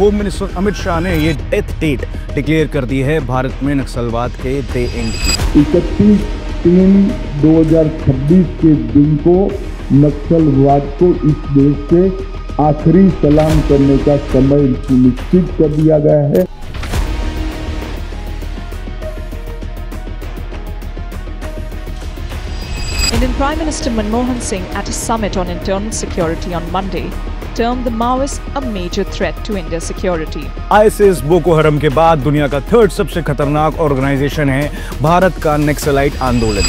Home minister Amit Shah ने ये death date declare कर दी है भारत में नक्सलवाद के डे एंड की। 31/3/2026 के दिन को नक्सलवाद को इस देश से आखिरी सलाम करने का समय सुनिश्चित कर दिया गया है। Indian Prime Minister Manmohan Singh at a summit on internal security on Monday termed the Maoists a major threat to India's security. ISIS Boko हरम के बाद दुनिया का थर्ड सबसे खतरनाक ऑर्गेनाइजेशन है भारत का नक्सलाइट आंदोलन।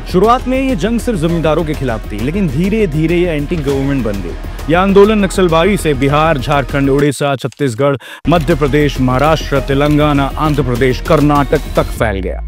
शुरुआत में ये जंग सिर्फ जमींदारों के खिलाफ थी, लेकिन धीरे धीरे ये एंटी गवर्नमेंट बन गई। यह आंदोलन नक्सलबारी से बिहार, झारखंड, उड़ीसा, छत्तीसगढ़, मध्य प्रदेश, महाराष्ट्र, तेलंगाना, आंध्र प्रदेश, कर्नाटक तक फैल गया।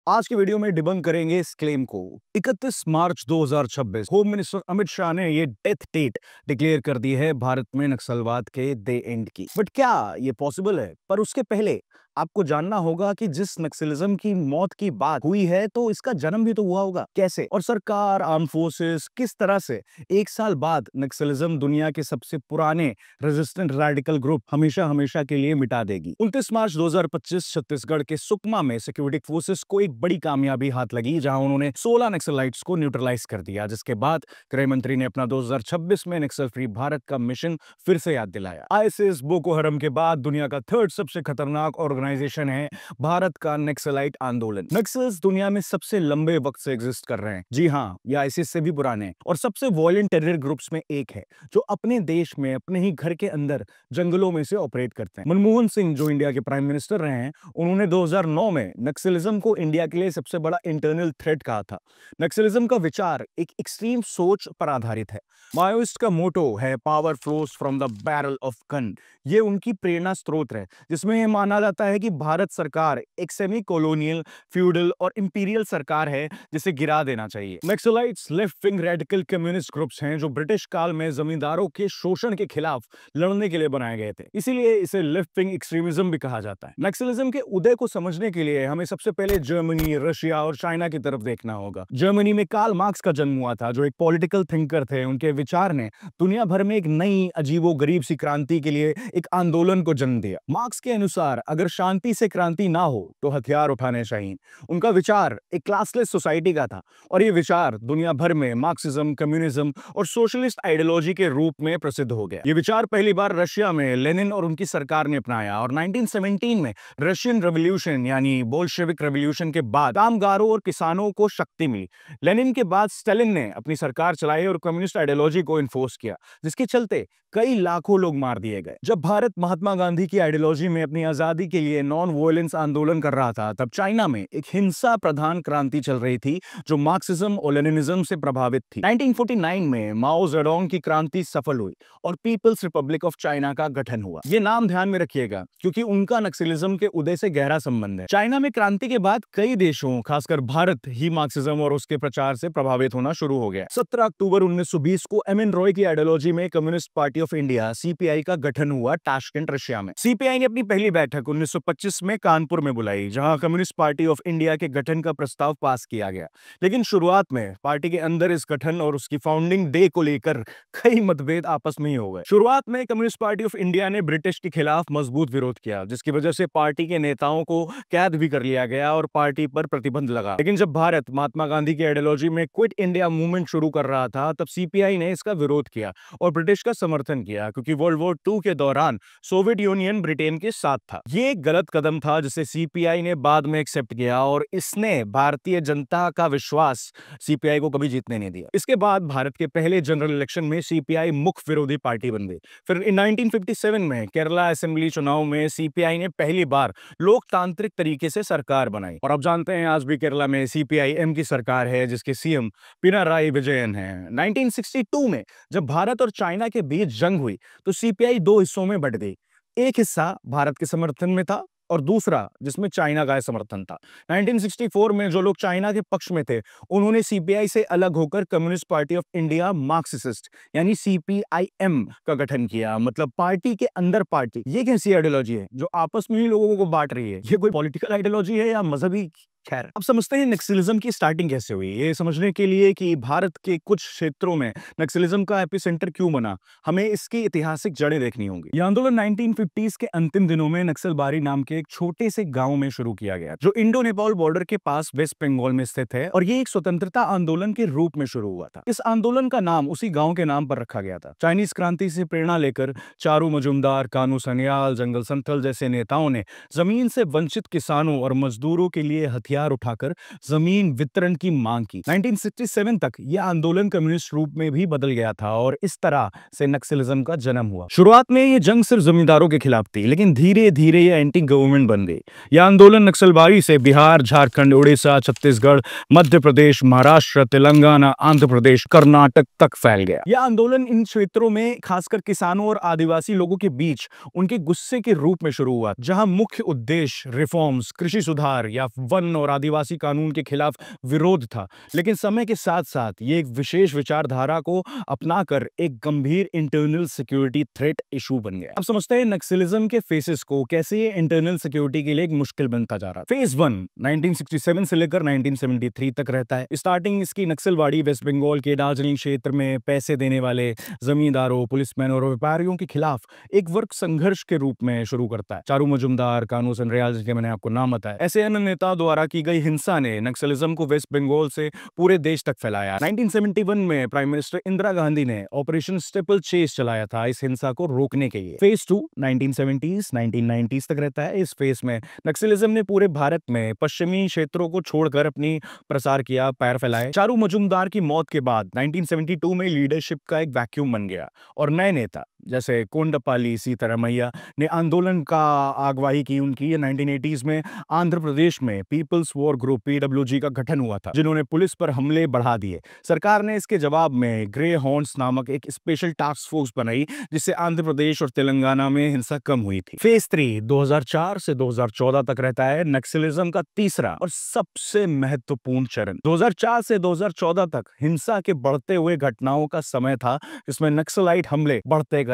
आज की वीडियो में डिबंक करेंगे इस क्लेम को। 31 मार्च 2026 होम मिनिस्टर अमित शाह ने ये डेथ डेट डिक्लेयर कर दी है भारत में नक्सलवाद के डे एंड की। बट क्या ये पॉसिबल है? पर उसके पहले आपको जानना होगा कि जिस नक्सलिज्म की मौत की बात हुई है तो इसका जन्म भी तो हुआ होगा कैसे, और सरकार, आर्म फोर्सेस किस तरह से एक साल बाद नक्सलिज्म दुनिया के सबसे पुराने रेजिस्टेंट रेडिकल ग्रुप हमेशा हमेशा के लिए मिटा देगी। 29 मार्च 2025 छत्तीसगढ़ के सुकमा में सिक्योरिटी फोर्सेस को एक बड़ी कामयाबी हाथ लगी, जहां उन्होंने 16 नक्सलाइट्स को न्यूट्रलाइज कर दिया, जिसके बाद गृह मंत्री ने अपना 2026 में नक्सल फ्री भारत का मिशन फिर से याद दिलाया। आईएसआईएस बोको हरम के बाद दुनिया का थर्ड सबसे खतरनाक ऑर्गेनाइजेशन है भारत का नक्सलाइट आंदोलन। नक्सल्स दुनिया में सबसे लंबे वक्त से एग्जिस्ट कर रहे हैं। जी हाँ, ये आईसिस से भी पुराने और सबसे वॉयलेंट टेरर ग्रुप्स में एक है, जो अपने देश में अपने ही घर के अंदर जंगलों में से ऑपरेट करते हैं। मनमोहन सिंह जो इंडिया के प्राइम मिनिस्टर रहे हैं, उन्होंने 2009 में नक्सलिज्म को इंडिया के लिए सबसे बड़ा इंटरनल थ्रेट कहा था। नक्सलिज्म का विचार एक एक्सट्रीम सोच पर आधारित है। माओइस्ट का मोटो है power flows from the barrel of gun. ये उनकी प्रेरणा स्रोत है, जिसमें यह माना जाता है कि भारत सरकार एक सेमी कॉलोनियल, फ्यूडल और इंपीरियल सरकार है जिसे गिरा देना चाहिए। Naxalites left wing radical communist groups हैं जो ब्रिटिश काल में जमींदारों के शोषण के खिलाफ लड़ने के लिए बनाए गए थे, इसीलिए इसे लेफ्ट विंग एक्सट्रीमिज्म भी कहा जाता है। नक्सलिज्म के उदय को समझने के लिए हमें सबसे पहले जर्मनी, रशिया और चाइना की तरफ देखना होगा। जर्मनी में कार्ल मार्क्स का जन्म हुआ था, जो एक पॉलिटिकल थिंकर थे। उनके विचार ने दुनिया भर में एक नई अजीबो गरीब सी क्रांति के लिए एक आंदोलन को जन्म दिया। मार्क्स के अनुसार अगर शांति से क्रांति ना हो तो हथियार उठाने चाहिए। उनका विचार एक क्लासलेस सोसाइटी का था, और ये विचार दुनिया भर में मार्क्सिज्म, कम्युनिज्म और सोशलिस्ट आइडियोलॉजी के रूप में प्रसिद्ध हो गया। ये विचार पहली बार रशिया में लेनिन और उनकी सरकार ने अपनाया, और 1917 में रशियन रेवोल्यूशन यानी बोल्शेविक रेवोल्यूशन के बाद कामगारों और किसानों को शक्ति मिली। लेनिन के बाद स्टालिन ने अपनी सरकार चलाई और कम्युनिस्ट आइडियोलॉजी को इन्फोर्स किया, जिसके चलते कई लाखों लोग मार दिए गए। जब भारत महात्मा गांधी की आइडियोलॉजी में अपनी आजादी के लिए नॉन वॉयलेंस आंदोलन कर रहा था, तब चाइना में एक हिंसा प्रधान क्रांति चल रही थी जो मार्क्सिज्म और लेनिनिज्म से प्रभावित थी। 1949 में माओ जेडोंग की क्रांति सफल हुई और पीपल्स रिपब्लिक ऑफ चाइना का गठन हुआ। ये नाम ध्यान में रखिएगा, क्योंकि उनका नक्सलिज्म के उदय से गहरा संबंध है। चाइना में क्रांति के बाद कई देशों, खासकर भारत ही मार्क्सिज्म और उसके प्रचार से प्रभावित होना शुरू हो गया। 17 अक्टूबर 1920 को एम.एन. रॉय की आइडियोलॉजी में communist party of India CPI का गठन हुआ ताशकंद, रशिया में। सीपीआई ने अपनी पहली बैठक 1925 में कानपुर में बुलाई, जहां कम्युनिस्ट पार्टी ऑफ इंडिया के गठन का प्रस्ताव पास किया गया। लेकिन शुरुआत में पार्टी के अंदर इस गठन और उसकी फाउंडिंग डे को लेकर कई मतभेद आपस में ही हो गए। शुरुआत में कम्युनिस्ट पार्टी ऑफ इंडिया ने ब्रिटिश के खिलाफ मजबूत विरोध किया, जिसकी वजह से पार्टी के नेताओं को कैद भी कर लिया गया और पार्टी पर प्रतिबंध लगा। लेकिन जब भारत महात्मा गांधी की आइडियोलॉजी में क्विट इंडिया मूवमेंट शुरू कर रहा था, तब सीपीआई ने इसका विरोध किया और ब्रिटिश का समर्थन किया, क्योंकि वर्ल्ड वॉर 2 के दौरान सोवियत यूनियन ब्रिटेन के साथ था। ये एक गलत कदम था जिसे सीपीआई ने बाद में एक्सेप्ट किया, और इसने भारतीय जनता का विश्वास सीपीआई को कभी जीतने नहीं दिया। इसके बाद भारत के पहले जनरल इलेक्शन में सीपीआई मुख्य विरोधी पार्टी बन गई। फिर 1957 में केरला असेंबली चुनाव में सीपीआई ने पहली बार लोकतांत्रिक तरीके से सरकार बनाई, और अब जानते हैं आज भी केरला में सीपीआई-एम की सरकार है, जिसके सीएम पिनाराई विजयन है। 1962 में जब भारत और चाइना के बीच जंग हुई तो सीपीआई 2 हिस्सों में बंट गई। एक हिस्सा भारत के समर्थन में था और दूसरा जिसमें चाइना का समर्थन था। 1964 में जो लोग चाइना के पक्ष में थे, उन्होंने सीपीआई से अलग होकर communist party of India Marxist यानी सीपीआईएम का गठन किया। मतलब पार्टी के अंदर पार्टी। ये कैसी आइडियोलॉजी है जो आपस में ही लोगों को बांट रही है? ये कोई पॉलिटिकल आइडियोलॉजी है या मजहबी खैर, अब समझते हैं नक्सलिज्म की स्टार्टिंग कैसे हुई। ये समझने के लिए कि भारत के कुछ क्षेत्रों में नक्सलिज्म का एपिसेंटर क्यों बना, हमें इसकी ऐतिहासिक जड़ें देखनी होंगी। यह आंदोलन 1950s के अंतिम दिनों में नक्सलबारी नाम के एक छोटे से गांव में शुरू किया गया, जो इंडो नेपाल बॉर्डर के पास वेस्ट बंगाल में स्थित है, और ये एक स्वतंत्रता आंदोलन के रूप में शुरू हुआ था। इस आंदोलन का नाम उसी गांव के नाम पर रखा गया था। चाइनीज क्रांति से प्रेरणा लेकर चारू मजूमदार, कानू सन्याल, जंगल संथल जैसे नेताओं ने जमीन से वंचित किसानों और मजदूरों के लिए हथियार उठाकर जमीन वितरण की मांग की। 1967 तक यह आंदोलन कम्युनिस्ट रूप में भी बदल गया था और इस तरह से नक्सलिज्म का जन्म हुआ। शुरुआत में यह जंग सिर्फ जमींदारों के खिलाफ थी, लेकिन धीरे धीरे यह एंटी गवर्नमेंट बन गई। यह आंदोलन नक्सलबारी से बिहार, झारखंड, उड़ीसा, छत्तीसगढ़, मध्य प्रदेश, महाराष्ट्र, तेलंगाना, आंध्र प्रदेश, कर्नाटक तक फैल गया। यह आंदोलन इन क्षेत्रों में खासकर किसानों और आदिवासी लोगों के बीच उनके गुस्से के रूप में शुरू हुआ, जहां मुख्य उद्देश्य रिफॉर्म्स, कृषि सुधार या वन और आदिवासी कानून के खिलाफ विरोध था। लेकिन समय के साथ साथ ये एक विशेष विचारधारा को अपनाकर एक गंभीर इंटरनल सिक्योरिटी थ्रेट इशू बन गया। अब समझते हैं नक्सलिज्म के फेसेस को, कैसे ये इंटरनल सिक्योरिटी के लिए एक मुश्किल बनता जा रहा है। फेज 1 1967 से लेकर 1973 तक रहता है। स्टार्टिंग इसकी नक्सलवाड़ी वेस्ट बंगाल के दार्जिलिंग क्षेत्र में पैसे देने वाले जमींदारों, पुलिसमैन और व्यापारियों के खिलाफ एक वर्ग संघर्ष के रूप में शुरू करता है। चारू मजूमदार, कानू सन्याल, जिनके मैंने आपको नाम बताया, ऐसे अन्य नेताओं द्वारा की गई हिंसा ने नक्सलिज्म को वेस्ट बंगाल से पूरे देश तक फैलाया। 1971 में प्राइम मिनिस्टर इंदिरा गांधी ने ऑपरेशन स्टेपल चेस चलाया था इस हिंसा को रोकने के लिए। फेज 2 1970s 1990s तक रहता है। इस फेज में नक्सलिज्म ने पूरे भारत में पश्चिमी क्षेत्रों को छोड़कर अपनी प्रसार किया, पैर फैलाए। चारू मजूमदार की मौत के बाद 1972 में लीडरशिप का एक वैक्यूम बन गया और नए नेता जैसे कोंडापल्ली सीतारामैया ने आंदोलन का अगुवाई की। उनकी 1980s में आंध्र प्रदेश में पीपल्स वॉर ग्रुप PWG का गठन हुआ था, जिन्होंने पुलिस पर हमले बढ़ा दिए। सरकार ने इसके जवाब में ग्रे हॉर्न्स नामक एक स्पेशल टास्क फोर्स बनाई, जिससे आंध्र प्रदेश और तेलंगाना में हिंसा कम हुई थी। फेज 3 2004 से 2014 तक रहता है। नक्सलिज्म का तीसरा और सबसे महत्वपूर्ण चरण 2004 से 2014 तक हिंसा के बढ़ते हुए घटनाओं का समय था, जिसमें नक्सलाइट हमले बढ़ते गए।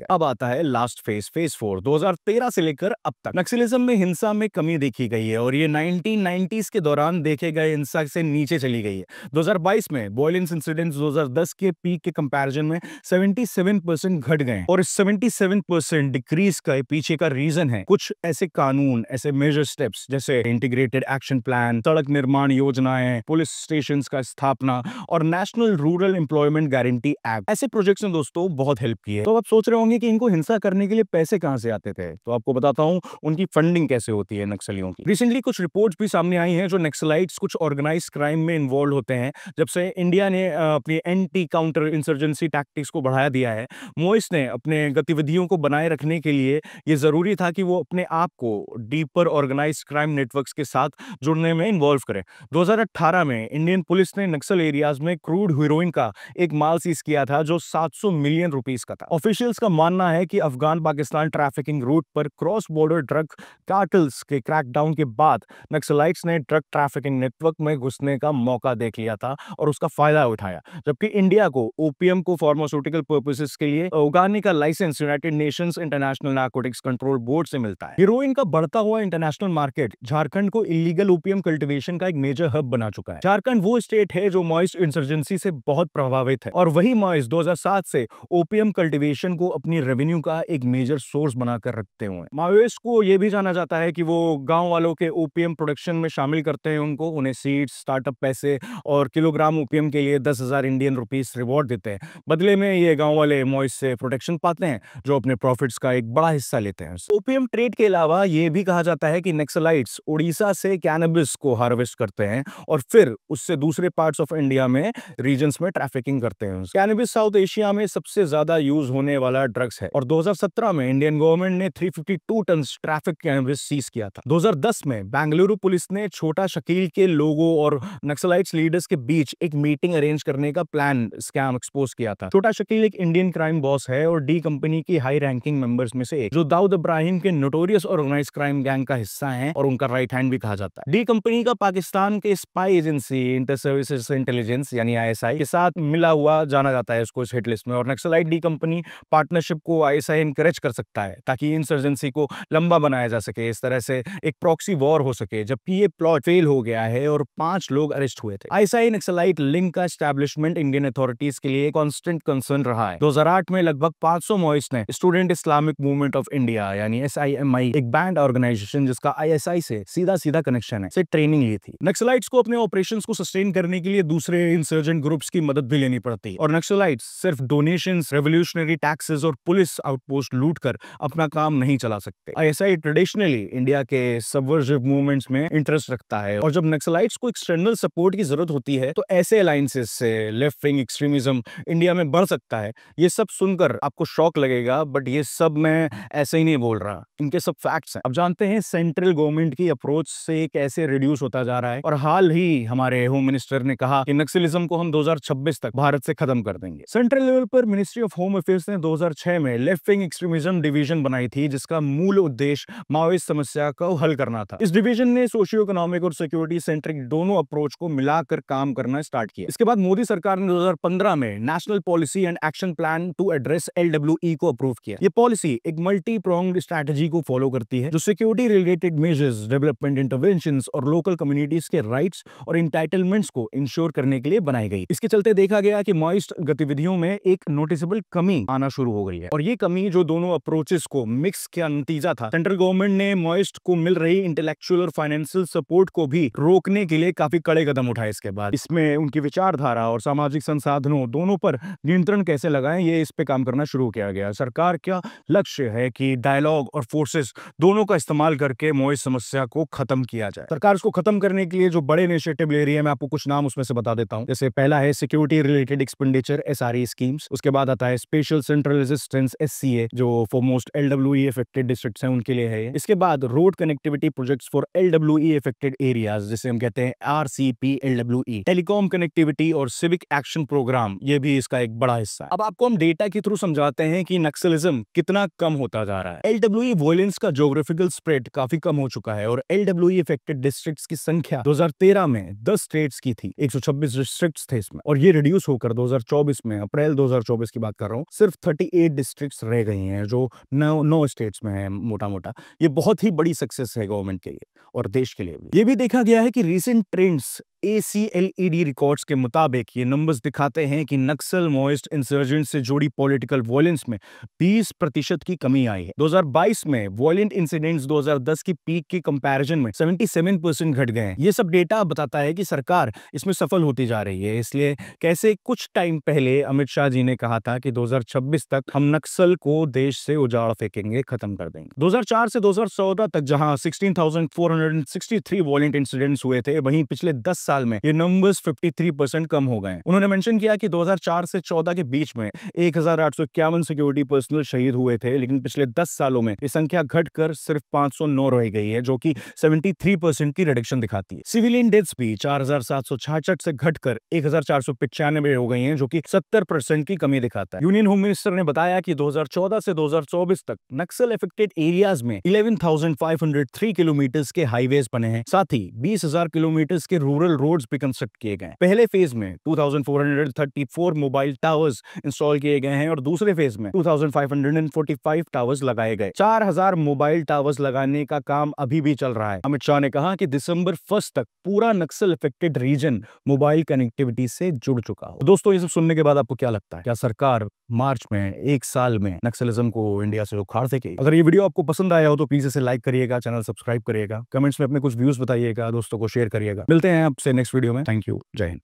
अब आता है लास्ट फेज, फेज 4 2013 से लेकर अब तक। नक्सलिज्म में हिंसा में कमी देखी गई है और ये 1990s के दौरान देखे गए हिंसा से नीचे चली गई है। 2022 में वायलेंस इंसिडेंट्स 2010 के पीक के कंपैरिजन में 77% घट गए और इस 77% डिक्रीज का पीछे का रीजन है कुछ ऐसे कानून, ऐसे मेजर स्टेप्स जैसे इंटीग्रेटेड एक्शन प्लान, सड़क निर्माण योजनाएं, पुलिस स्टेशन का स्थापना और national rural employment guarantee act. ऐसे प्रोजेक्ट्स ने दोस्तों बहुत हेल्प की है। तो आप सोच रहे होंगे कि इनको हिंसा करने के लिए पैसे कहां से आते थे, तो आपको बताता हूं उनकी फंडिंग कैसे होती है नक्सलियों की। रिसेंटली कुछ रिपोर्ट्स भी सामने आई हैं जो नक्सलाइट्स कुछ ऑर्गेनाइज्ड क्राइम में इन्वॉल्व होते हैं। जब से इंडिया ने अपनी एंटी काउंटर इंसर्जेंसी टैक्टिक्स को बढ़ाया दिया है, मोइस ने अपने गतिविधियों को बनाए रखने के लिए ये जरूरी था कि वो अपने आप को डीपर ऑर्गेनाइज्ड क्राइम नेटवर्क्स के साथ जुड़ने में इन्वॉल्व करें। 2018 में इंडियन पुलिस ने नक्सल एरियाज में क्रूड हीरोइन का एक माल सीज किया था जो 700 मिलियन रुपीस का था। ऑफिशियल्स का मानना है कि अफगान पाकिस्तान ट्रैफिकिंग रूट पर क्रॉस बॉर्डर ड्रग कार्टल्स के क्रैकडाउन के बाद नक्सलाइट्स ने ड्रग ट्रैफिकिंग नेटवर्क में घुसने का मौका देख लिया था और उसका फायदा उठाया, जबकि इंडिया को ओपीएम को फार्मास्यूटिकल पर्पसेस के लिए उगाने का licence United Nations International Narcotics Control Board से मिलता है। हीरोइन का बढ़ता हुआ इंटरनेशनल मार्केट झारखंड को इलीगल ओपीएम कल्टीवेशन का एक मेजर हब बना चुका है। झारखंड वो स्टेट है जो मॉइस्ट इंसर्जेंसी से बहुत प्रभावित है और वही मॉइस्ट 2007 से ओपीएम कल्टीवेशन को अपनी रेवेन्यू का एक मेजर सोर्स बनाकर रखते हुए। माओइस्ट को यह भी जाना जाता है कि वो गांव वालों के ओपीएम प्रोडक्शन में शामिल करते हैं, उन्हें सीड्स, स्टार्टअप पैसे और किलोग्राम ओपीएम के लिए 10,000 इंडियन रुपीस रिवॉर्ड देते हैं। बदले में ये गांव वाले मॉइस्ट से प्रोटेक्शन पाते हैं जो अपने प्रॉफिट्स का एक बड़ा हिस्सा लेते हैं। ओपीएम ट्रेड के अलावा यह भी कहा जाता है कि नक्सलाइट्स उड़ीसा से कैनबिस को हार्वेस्ट करते हैं और फिर उससे दूसरे पार्ट्स ऑफ इंडिया में रीजन्स में ट्रैफिकिंग करते हैं। कैनबिस साउथ एशिया में सबसे ज्यादा यूज होने वाला ड्रग्स है और 2017 में इंडियन गवर्नमेंट ने 352 टन ट्रैफिक कैनबिस सीज किया था। 2010 में बेंगलुरु पुलिस ने छोटा शकील के लोगों और नक्सलाइट्स लीडर्स के बीच एक मीटिंग अरेंज करने का प्लान स्कैम एक्सपोज किया था। छोटा शकील एक इंडियन क्राइम बॉस है और डी कंपनी की हाई रैंकिंग मेंबर्स में से एक, जो दाऊद इब्राहिम के नोटोरियस ऑर्गेनाइज्ड क्राइम गैंग का हिस्सा है और उनका राइट हैंड भी कहा जाता है। डी कंपनी का पाकिस्तान के spy agency inter services intelligence यानी ISI के साथ मिला हुआ जाना जाता है इसको इस हिट लिस्ट में। और नक्सलाइट डी कंपनी पार्टनरशिप को आईएसआई इनकरेज कर सकता है ताकि इंसर्जेंसी को लंबा बनाया जा सके, इस तरह से एक प्रॉक्सी वॉर हो सके, जबकि ये प्लॉट फेल हो गया है और 5 लोग अरेस्ट हुए थे। आईएसआई नक्सलाइट लिंक का एस्टैब्लिशमेंट इंडियन अथॉरिटीज के लिए कांस्टेंट कंसर्न रहा है। 2008 में लगभग 500 माओइस्ट ने student Islamic movement of India यानी एसआईएमआई, एक बैंड ऑर्गेनाइजेशन जिसका आईएसआई से सीधा कनेक्शन है, से ट्रेनिंग ली थी। नक्सलाइट्स को अपने ऑपरेशंस को सस्टेन करने के लिए दूसरे इंसर्जेंट ग्रुप्स की मदद भी लेनी पड़ती और नक्सलाइट्स सिर्फ डोनेशंस, रेवोल्यूशनरी टैक्सेस और पुलिस आउटपोस्ट लूट कर अपना काम नहीं चला सकते। आईएसआई ट्रेडिशनली इंडिया के सबवर्सिव मूवमेंट्स में इंटरेस्ट रखता है और जब नक्सलाइट्स को एक्सटर्नल सपोर्ट की जरूरत होती है तो ऐसे अलायंसेस से लेफ्ट विंग एक्सट्रीमिज्म इंडिया में बढ़ सकता है। ये सब सुनकर आपको शॉक लगेगा, बट ये सब मैं ऐसे ही नहीं बोल रहा, इनके सब फैक्ट्स हैं। अब जानते हैं सेंट्रल गवर्नमेंट की अप्रोच से कैसे रिड्यूस होता जा रहा है। और हाल ही हमारे होम मिनिस्टर ने कहा कि नक्सलिज्म को हम 2026 तक भारत से खत्म कर देंगे। सेंट्रल लेवल पर मिनिस्ट्री ऑफ होम अफेयर्स ने 2006 में लेफ्ट विंग एक्सट्रीमिज्म डिवीजन बनाई थी, जिसका मूल उद्देश्य माओइस्ट समस्या को हल करना था। इस डिवीजन ने सोशियो इकोनॉमिक और सिक्योरिटी सेंट्रिक दोनों अप्रोच को मिलाकर काम करना स्टार्ट किया। इसके बाद मोदी सरकार ने 2015 में national policy and action plan to address LWE को अप्रूव किया। ये पॉलिसी एक मल्टी प्रोंग्ड स्ट्रेटजी को फॉलो करती है जो security related measures, development interventions और लोकल कम्युनिटीज के राइट्स और इंटाइटलमेंट्स को इंश्योर करने के लिए बनाई गई। इसके चलते देखा गया कि माओइस्ट गतिविधियों में एक नोटिसेबल कमी आना शुरू हो गई है और ये कमी जो दोनों अप्रोचेस को मिक्स का नतीजा था। सेंट्रल गवर्नमेंट ने माओइस्ट को मिल रही इंटेलेक्चुअल और फाइनेंशियल सपोर्ट को भी रोकने के लिए काफी कड़े कदम उठाए। इसके बाद इसमें उनकी विचारधारा और सामाजिक संसाधनों दोनों पर नियंत्रण कैसे लगाएं, ये इस पे काम करना शुरू किया गया। सरकार का लक्ष्य है कि डायलॉग और फोर्सेस दोनों का इस्तेमाल करके माओइस्ट समस्या को खत्म किया जाए। सरकार इसको खत्म करने के लिए जो बड़े इनिशिएटिव ले रही है, मैं आपको कुछ नाम उसमें से बता देता हूं। जैसे पहला है security related expenditure SRE schemes, उसके बाद आता है स्पेशल सेंट्रल रेजिस्टेंस SCA जो for most LWE affected districts हैं उनके लिए है। इसके बाद road connectivity projects for LWE affected areas, जिसे हम कहते हैं RCP LWE, टेलीकॉम कनेक्टिविटी और सिविक एक्शन प्रोग्राम, ये भी इसका एक बड़ा हिस्सा है। अब आपको हम डेटा के थ्रू समझाते हैं कि नक्सलिज्म कितना कम होता जा रहा है। LWE वॉयलेंस का ज्योग्राफिकल स्प्रेड काफी कम हो चुका है और LWE अफेक्टेड डिस्ट्रिक्ट्स की संख्या 2013 में 10 स्टेट्स की थी, 126 डिस्ट्रिक्ट्स थे इसमें, और ये रिड्यूस होकर 2024 में, अप्रैल 2024 की बात कर रहा हूँ, सिर्फ 38 डिस्ट्रिक्ट्स रह गई हैं, जो 9 स्टेट्स में है मोटा मोटा। ये बहुत ही बड़ी सक्सेस है गवर्नमेंट के लिए और देश के लिए भी। ये भी देखा गया है कि रीसेंट ट्रेंड्स ACLED रिकॉर्ड्स के मुताबिक ये नंबर्स दिखाते हैं कि नक्सल माओइस्ट इंसर्जेंट से जुड़ी पॉलिटिकल वॉयलेंस में 20% की कमी आई है। 2022 में वॉयलेंट इंसिडेंट्स 2010 की पीक के कंपैरिजन में 77% घट गए हैं। ये सब डेटा बताता है कि सरकार इसमें सफल होती जा रही है। इसलिए कैसे कुछ टाइम पहले अमित शाह जी ने कहा था कि 2026 तक हम नक्सल को देश से उजाड़ फेंकेंगे, खत्म कर देंगे। 2004 से 2014 तक जहां 16,463 वॉयलेंट इंसिडेंट्स हुए थे, वहीं पिछले 10 साल में ये नंबर्स 53% कम हो गए। उन्होंने मेंशन किया कि 2004 से 14 के बीच में 1851 सिक्योरिटी पर्सनल शहीद हुए थे, लेकिन पिछले 10 सालों में ये संख्या घटकर सिर्फ 509 रह गई है, जो कि 73% की रिडक्शन दिखाती है। सिविलियन डेथ्स भी 4766 से घटकर 1495 हो गई हैं, जो कि 70% की कमी दिखाता है। यूनियन होम मिनिस्टर ने बताया कि 2014 से 2024 तक नक्सल अफेक्टेड एरियाज में 11,503 किलोमीटर के हाईवेज बने हैं, साथ ही 20,000 किलोमीटर के रूरल रोड्स भी कंस्ट्रक्ट किए गए हैं। पहले फेज में 2434 मोबाइल टावर्स इंस्टॉल किए गए हैं और दूसरे फेज में 2545 टावर्स लगाए गए। 4000 मोबाइल टावर्स लगाने का काम अभी भी चल रहा है। अमित शाह ने कहा कि दिसंबर 1 तक पूरा नक्सल अफेक्टेड रीजन मोबाइल कनेक्टिविटी से जुड़ चुका हो। दोस्तों, ये सब सुनने के बाद आपको क्या लगता है? क्या सरकार मार्च में, 1 साल में नक्सलिज्म को इंडिया से उखाड़ सके? अगर ये वीडियो आपको पसंद आया हो तो प्लीज इसे लाइक करिएगा, चैनल सब्सक्राइब करिएगा, कमेंट्स में अपने कुछ व्यूज बताइएगा, दोस्तों को शेयर करिएगा। मिलते हैं आपसे नेक्स्ट वीडियो में। थैंक यू, जय हिंद।